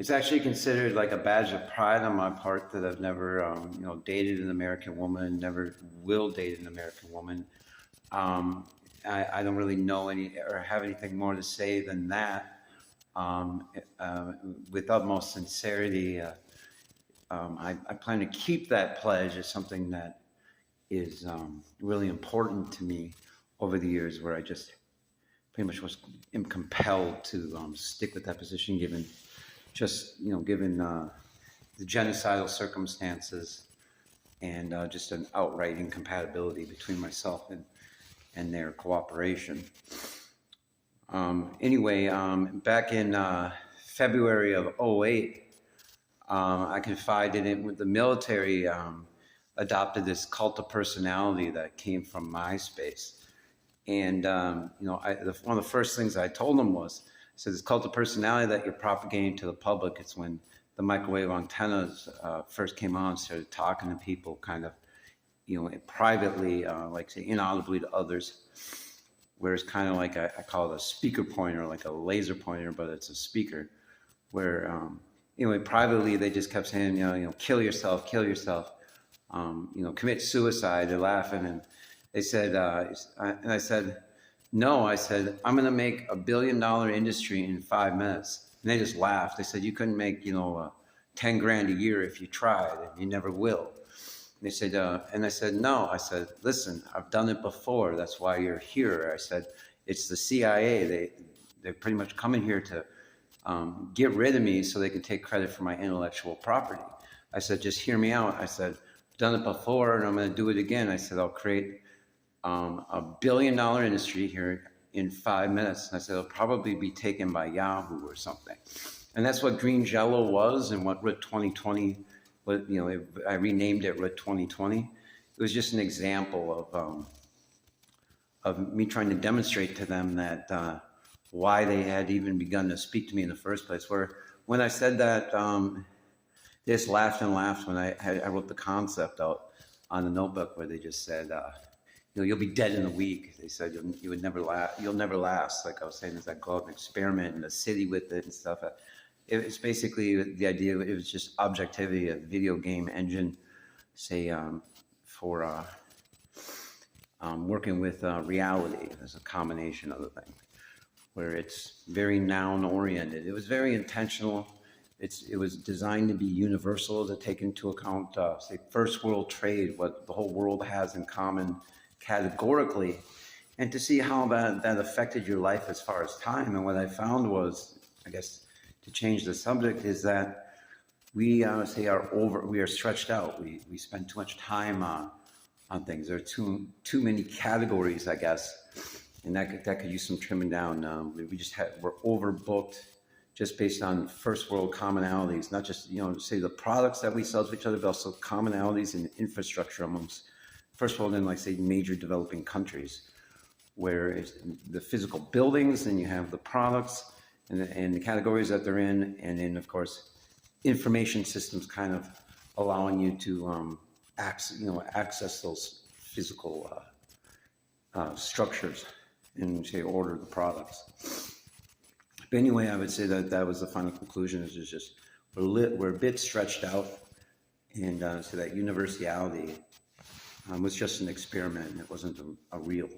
It's actually considered like a badge of pride on my part that I've never, dated an American woman, never will date an American woman. Um, I don't really know any or have anything more to say than that. Um, uh, with utmost sincerity, I plan to keep that pledge as something that is really important to me over the years, where I just pretty much am compelled to stick with that position, given the genocidal circumstances and just an outright incompatibility between myself and their cooperation. Anyway, back in February of '08, I confided in with the military. Adopted this cult of personality that came from MySpace. And, one of the first things I told them was, I said, this cult of personality that you're propagating to the public, it's when the microwave antennas first came on, started talking to people kind of, privately, like say inaudibly to others, where it's kind of like, I call it a speaker pointer, like a laser pointer, but it's a speaker, where, privately they just kept saying, kill yourself, commit suicide. They're laughing, and they said, and I said, no, I said, I'm going to make $1 billion industry in 5 minutes. And they just laughed. They said, you couldn't make, 10 grand a year if you tried, and you never will. And they said, and I said, no, I said, listen, I've done it before. That's why you're here. I said, it's the CIA. They're pretty much coming here to get rid of me so they can take credit for my intellectual property. I said, just hear me out. I said, done it before and I'm going to do it again. I said, I'll create $1 billion industry here in 5 minutes. And I said, it'll probably be taken by Yahoo or something. And that's what green jello was, and what root2020, I renamed it root2020. It was just an example of me trying to demonstrate to them that why they had even begun to speak to me in the first place. Where when I said that, they just laughed and laughed when I wrote the concept out on the notebook, where they just said, you'll be dead in a week. They said you'll never last. Like I was saying, as I go out and experiment in the city with it and stuff. It's basically the idea. It was just objectivity, a video game engine, say for working with reality as a combination of the thing, where it's very noun oriented. It was very intentional. It was designed to be universal, to take into account, say, first world trade, what the whole world has in common categorically, and to see how that affected your life as far as time. And what I found was, I guess, to change the subject, is that we are stretched out. We spend too much time on things. There are too many categories, I guess, and that could use some trimming down. We're overbooked, just based on first world commonalities, not just, say the products that we sell to each other, but also commonalities in infrastructure amongst first world and, like, say, major developing countries, where it's the physical buildings, and you have the products and the categories that they're in, and then, of course, information systems kind of allowing you to access those physical structures and, say, order the products. But anyway, I would say that was the final conclusion. Is just we're a bit stretched out, and so that universality was just an experiment. It wasn't a real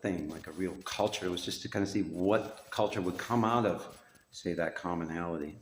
thing, like a real culture. It was just to kind of see what culture would come out of, say, that commonality.